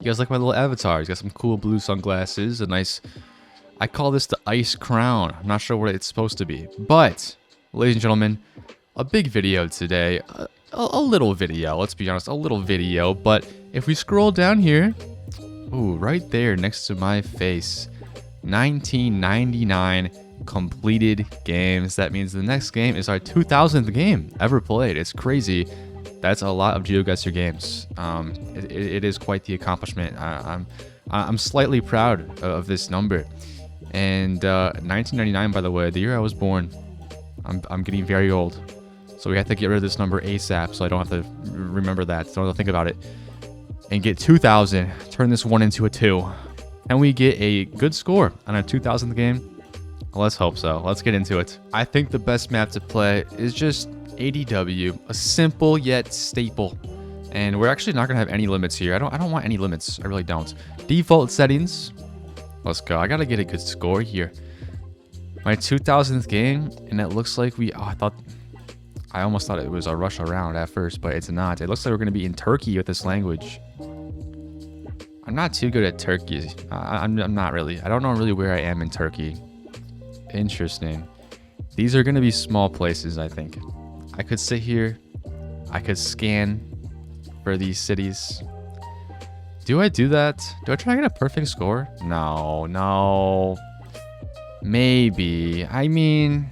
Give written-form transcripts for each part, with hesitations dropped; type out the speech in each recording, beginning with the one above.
You guys like my little avatar? He's got some cool blue sunglasses, a nice... I call this the ice crown. I'm not sure what it's supposed to be. But, ladies and gentlemen, a big video today. A little video, let's be honest, a little video. But if we scroll down here... Ooh, right there next to my face. 1999 completed games. That means the next game is our 2000th game ever played. It's crazy. That's a lot of GeoGuessr games. It is quite the accomplishment. I'm slightly proud of this number. And 1999, by the way, the year I was born. I'm getting very old, so we have to get rid of this number ASAP, so I don't have to remember that. So I don't have to think about it. And get 2000. Turn this 1 into a 2. And we get a good score on our 2000th game. Let's hope so. Let's get into it. I think the best map to play is just ADW, a simple yet staple. And we're actually not gonna have any limits here. I don't want any limits. I really don't. Default settings. Let's go. I gotta get a good score here. My 2000th game, and it looks like I almost thought it was a rush around at first, but it's not. It looks like we're gonna be in Turkey with this language. I'm not too good at Turkey. I'm not really. I don't know really where I am in Turkey. Interesting. These are gonna be small places, I think. I could sit here. I could scan for these cities. Do I do that? Do I try to get a perfect score? No. Maybe. I mean,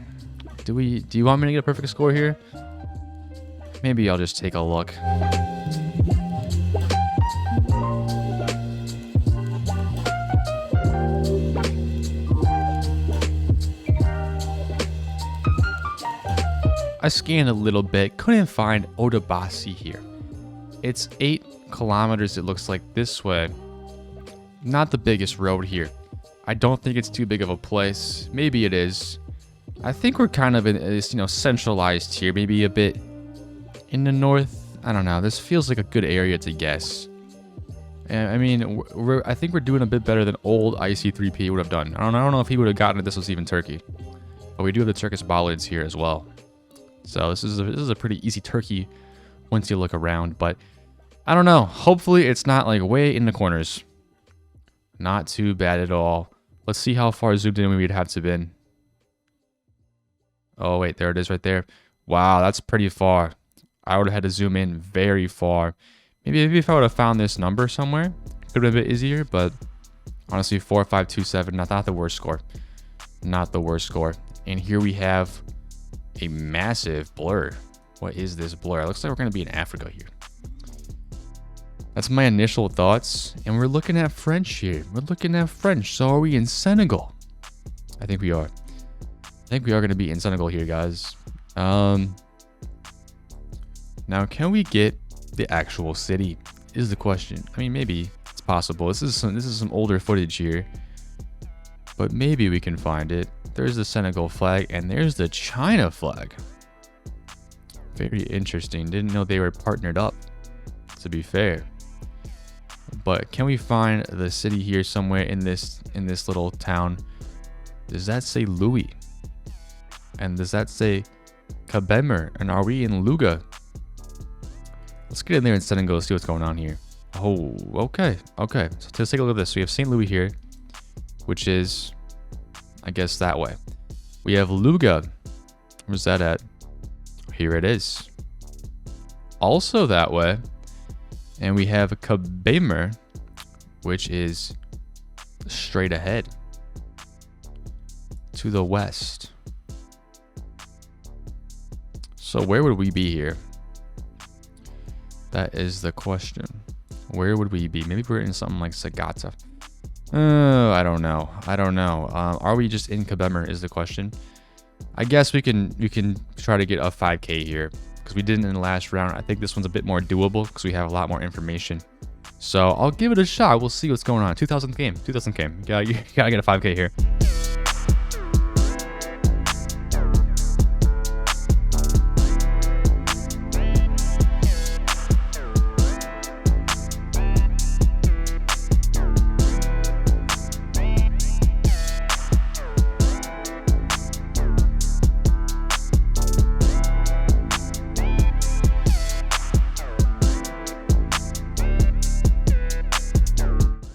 do you want me to get a perfect score here? Maybe I'll just take a look. I scanned a little bit, couldn't find Odabasi here. It's 8 kilometers, it looks like, this way. Not the biggest road here. I don't think it's too big of a place. Maybe it is. I think we're kind of in this, centralized here. Maybe a bit in the north. I don't know. This feels like a good area to guess. And I mean, I think we're doing a bit better than old IC3P would have done. I don't know if he would have gotten it. This was even Turkey, but we do have the Turkish bolids here as well. So this is a pretty easy Turkey once you look around. But I don't know. Hopefully it's not like way in the corners. Not too bad at all. Let's see how far zoomed in we'd have to been. Oh wait, there it is right there. Wow, that's pretty far. I would have had to zoom in very far. Maybe if I would have found this number somewhere, it could have been a bit easier, but honestly, 4527, not the worst score. Not the worst score. And here we have a massive blur. What is this blur? It looks like we're going to be in Africa here. That's my initial thoughts. And we're looking at French here. We're looking at French. So are we in Senegal? I think we are. I think we are going to be in Senegal here, guys. Now, can we get the actual city? Is the question. I mean, maybe it's possible. This is some older footage here, but maybe we can find it. There's the Senegal flag, and there's the China flag. Very interesting. Didn't know they were partnered up, to be fair. But can we find the city here somewhere in this little town? Does that say Louis? And does that say Kabemer? And are we in Luga? Let's get in there in Senegal, see what's going on here. Oh, okay. So let's take a look at this. We have St. Louis here, which is, I guess, that way. We have Luga. Where's that at? Here it is. Also that way. And we have Kabemer, which is straight ahead to the west. So where would we be here? That is the question. Where would we be? Maybe we're in something like Sagata. I don't know. Are we just in Kabemer is the question. I guess we can try to get a 5K here because we didn't in the last round. I think this one's a bit more doable because we have a lot more information. So I'll give it a shot. We'll see what's going on. 2000th game. Yeah, you gotta get a 5K here.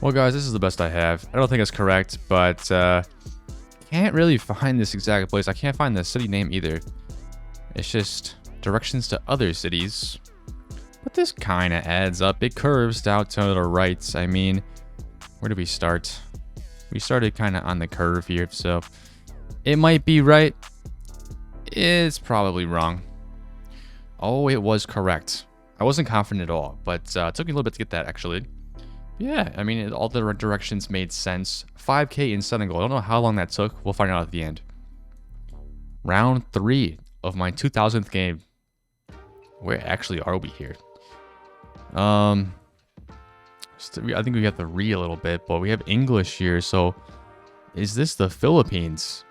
Well, guys, this is the best I have. I don't think it's correct, but can't really find this exact place. I can't find the city name either. It's just directions to other cities. But this kind of adds up. It curves out to the right. I mean, where did we start? We started kind of on the curve here, so it might be right. It's probably wrong. Oh, it was correct. I wasn't confident at all, but it took me a little bit to get that, actually. Yeah, I mean, all the directions made sense. 5K in Senegal. I don't know how long that took. We'll find out at the end. Round 3 of my 2000th game. Where actually are we here? I think we have to read a little bit, but we have English here. So, is this the Philippines?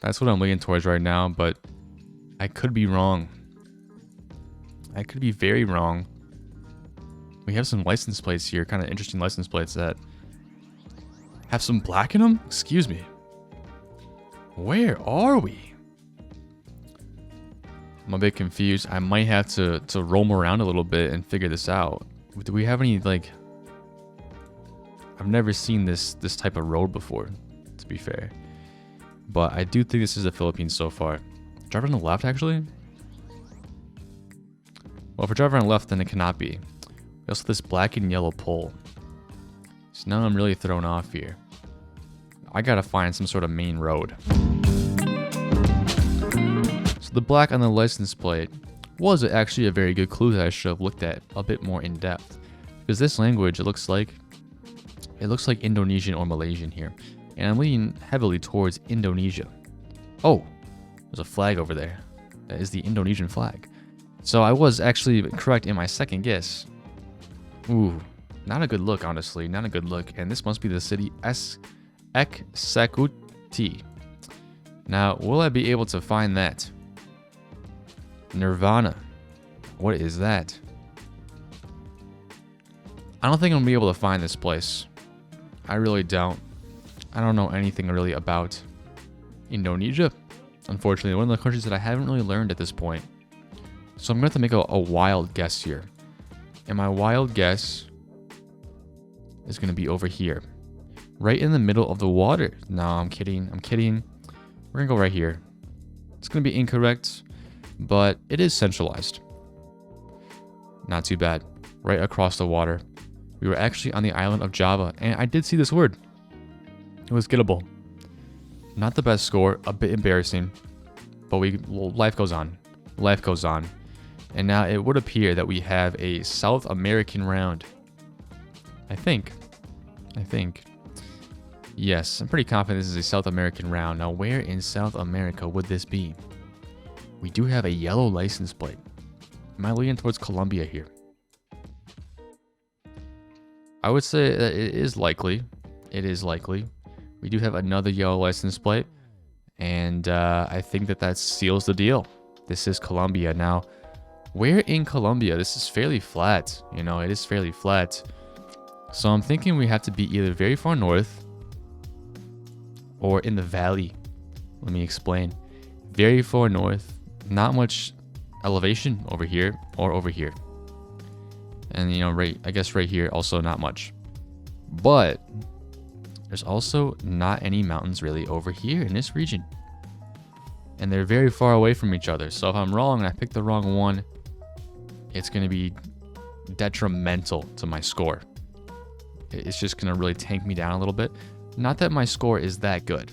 That's what I'm leaning towards right now, but I could be wrong. I could be very wrong. We have some license plates here, kind of interesting license plates that have some black in them. Excuse me. Where are we? I'm a bit confused. I might have to roam around a little bit and figure this out. Do we have any, like... I've never seen this type of road before, to be fair. But I do think this is the Philippines so far. Drive on the left, actually? Well, if we're driving on the left, then it cannot be. We also have this black and yellow pole. So now I'm really thrown off here. I gotta find some sort of main road. So the black on the license plate was actually a very good clue that I should have looked at a bit more in depth. Because this language, it looks like Indonesian or Malaysian here. And I'm leaning heavily towards Indonesia. Oh, there's a flag over there. That is the Indonesian flag. So I was actually correct in my second guess. Ooh, not a good look, honestly. Not a good look. And this must be the city Eksekuti. Now, will I be able to find that? Nirvana. What is that? I don't think I'm going to be able to find this place. I really don't. I don't know anything really about Indonesia. Unfortunately, one of the countries that I haven't really learned at this point. So I'm going to have to make a wild guess here. And my wild guess is going to be over here. Right in the middle of the water. No, I'm kidding. I'm kidding. We're going to go right here. It's going to be incorrect, but it is centralized. Not too bad. Right across the water. We were actually on the island of Java, and I did see this word. It was gettable. Not the best score, a bit embarrassing, but life goes on. Life goes on. And now it would appear that we have a South American round. I think. Yes, I'm pretty confident this is a South American round. Now, where in South America would this be? We do have a yellow license plate. Am I leaning towards Colombia here? I would say that it is likely. It is likely. We do have another yellow license plate. And I think that seals the deal. This is Colombia. Now, where in Colombia? This is fairly flat. You know, it is fairly flat. So I'm thinking we have to be either very far north or in the valley. Let me explain. Very far north. Not much elevation over here or over here. And, you know, I guess right here, also not much. But there's also not any mountains really over here in this region. And they're very far away from each other. So if I'm wrong and I pick the wrong one, it's going to be detrimental to my score. It's just going to really tank me down a little bit. Not that my score is that good.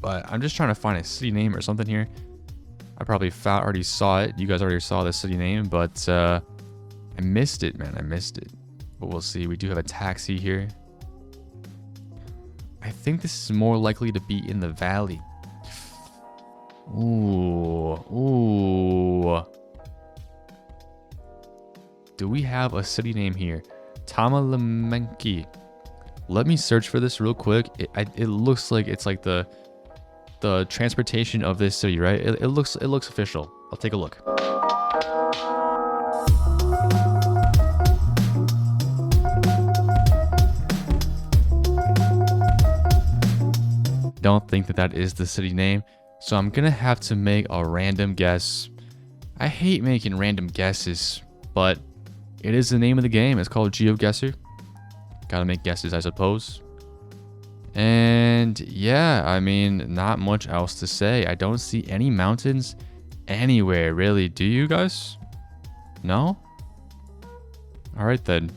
But I'm just trying to find a city name or something here. I probably already saw it. You guys already saw the city name, but I missed it, man. I missed it. But we'll see. We do have a taxi here. I think this is more likely to be in the valley. Ooh. Do we have a city name here? Tamalemenki. Let me search for this real quick. It looks like it's like the transportation of this city, right? It looks official. I'll take a look. Don't think that is the city name, so I'm gonna have to make a random guess. I hate making random guesses, but It is the name of the game. It's called GeoGuessr. Gotta make guesses, I suppose. And yeah, I mean, not much else to say. I don't see any mountains anywhere, really. Do you guys? No? All right, then.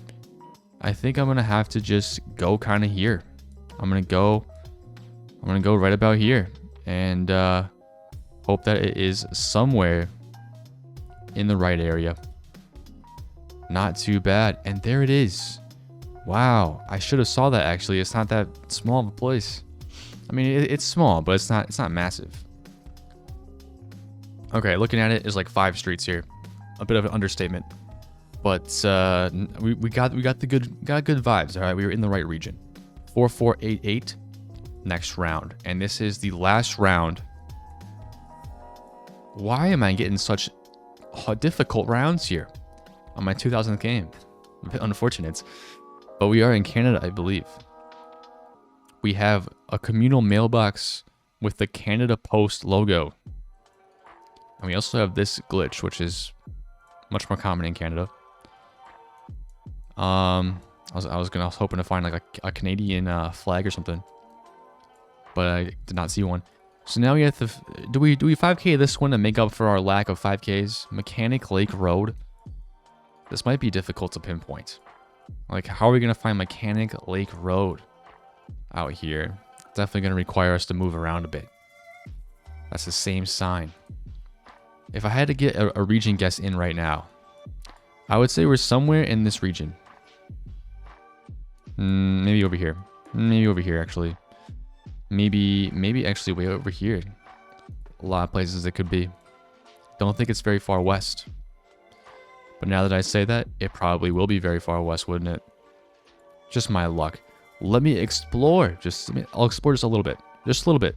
I think I'm gonna have to just go kind of here. I'm gonna go right about here, and hope that it is somewhere in the right area. Not too bad. And there it is. Wow, I should have saw that actually. It's not that small of a place. I mean, it's small, but it's not massive. Okay, looking at it, there's like 5 streets here. A bit of an understatement. But we got good vibes, all right? We were in the right region. 4488 next round. And this is the last round. Why am I getting such difficult rounds here on my 2000th game? A bit unfortunate. But we are in Canada, I believe. We have a communal mailbox with the Canada Post logo. And we also have this glitch, which is much more common in Canada. I was hoping to find like a Canadian flag or something, but I did not see one. So now we have to do we 5K this one to make up for our lack of 5Ks? Mechanic Lake Road. This might be difficult to pinpoint. Like, how are we gonna find Mechanic Lake Road out here? Definitely gonna require us to move around a bit. That's the same sign. If I had to get a region guess in right now, I would say we're somewhere in this region. Maybe over here. Maybe over here, actually. Maybe actually way over here. A lot of places it could be. Don't think it's very far west. But now that I say that, it probably will be very far west, wouldn't it? Just my luck. Let me explore. I'll explore just a little bit. Just a little bit.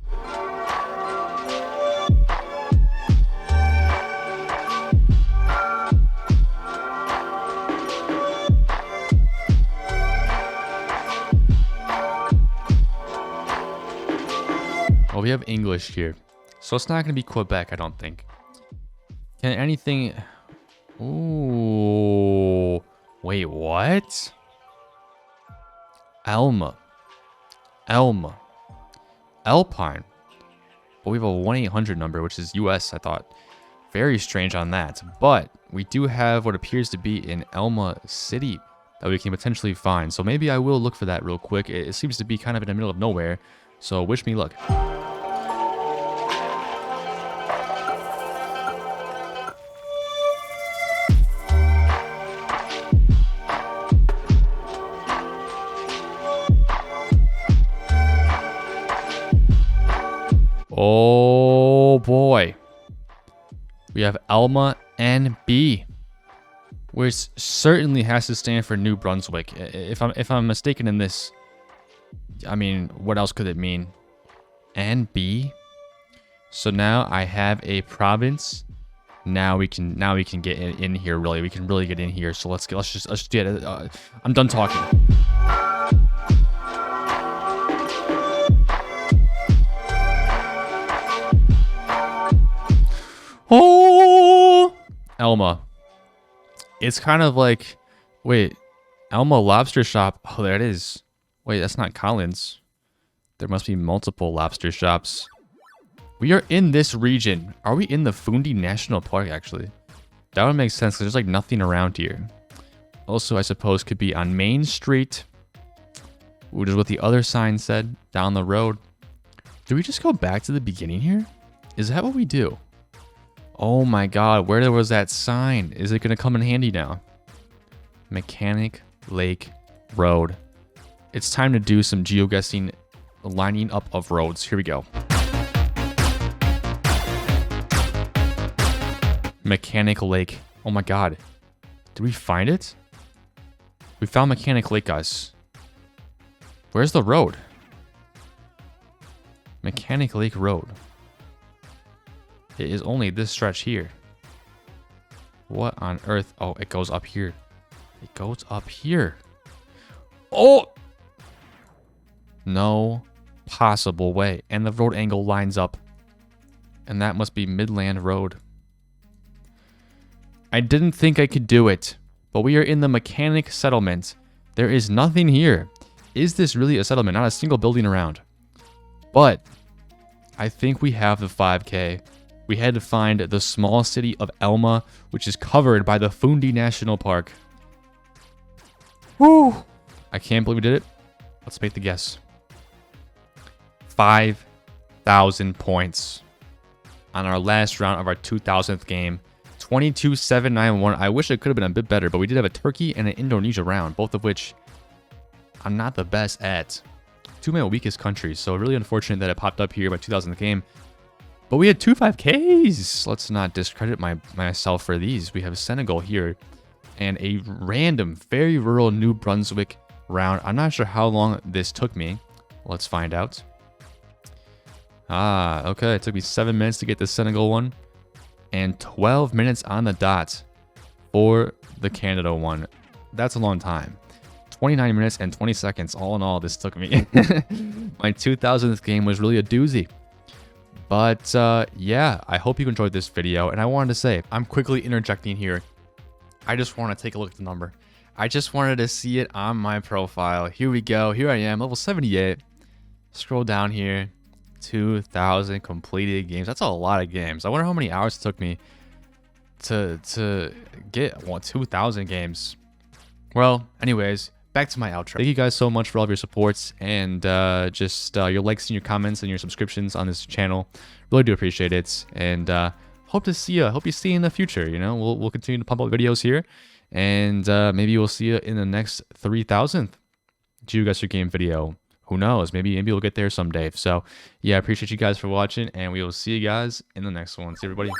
Well, we have English here. So it's not going to be Quebec, I don't think. Can anything... Ooh. Wait, what? Alma. Alpine. But we have a 1-800 number, which is US, I thought. Very strange on that. But we do have what appears to be in Elma City that we can potentially find. So maybe I will look for that real quick. It seems to be kind of in the middle of nowhere. So wish me luck. Oh boy. We have Alma NB, which certainly has to stand for New Brunswick. If I'm mistaken in this, I mean, what else could it mean? NB. So now I have a province. Now we can get in here. Really, we can really get in here. So let's just get it. I'm done talking. Oh, Elma. It's kind of like, wait, Elma Lobster Shop. Oh, there it is. Wait, that's not Collins. There must be multiple lobster shops. We are in this region. Are we in the Fundy National Park, actually? That would make sense because there's like nothing around here. Also, I suppose could be on Main Street, which is what the other sign said, down the road. Do we just go back to the beginning here? Is that what we do? Oh my god, where was that sign? Is it going to come in handy now? Mechanic Lake Road. It's time to do some geoguessing, lining up of roads. Here we go. Mechanic Lake. Oh my god. Did we find it? We found Mechanic Lake, guys. Where's the road? Mechanic Lake Road. It is only this stretch here. What on earth? Oh, it goes up here. It goes up here. Oh! No possible way. And the road angle lines up. And that must be Midland Road. I didn't think I could do it. But we are in the mechanic settlement. There is nothing here. Is this really a settlement? Not a single building around. But I think we have the 5K. We had to find the small city of Elma, which is covered by the Fundi National Park. Woo! I can't believe we did it. Let's make the guess. 5,000 points on our last round of our 2000th game. 22,791. I wish it could have been a bit better, but we did have a Turkey and an Indonesia round, both of which I'm not the best at. Two of my weakest countries, so really unfortunate that it popped up here by 2000th game. But we had two 5Ks. Let's not discredit myself for these. We have Senegal here and a random, very rural New Brunswick round. I'm not sure how long this took me. Let's find out. Okay. It took me 7 minutes to get the Senegal one and 12 minutes on the dot for the Canada one. That's a long time. 29 minutes and 20 seconds. All in all, this took me. My 2000th game was really a doozy. But yeah, I hope you enjoyed this video. And I wanted to say, I'm quickly interjecting here. I just want to take a look at the number. I just wanted to see it on my profile. Here we go. Here I am, level 78. Scroll down here. 2,000 completed games. That's a lot of games. I wonder how many hours it took me to get 2,000 games. Well, anyways, back to my outro. Thank you guys so much for all of your supports and just your likes and your comments and your subscriptions on this channel. Really do appreciate it. And hope to see you. Hope you see you in the future. You know, we'll continue to pump out videos here, and maybe we'll see you in the next 3,000th Geoguessr game video. Who knows? Maybe we'll get there someday. So yeah, I appreciate you guys for watching, and we will see you guys in the next one. See everybody.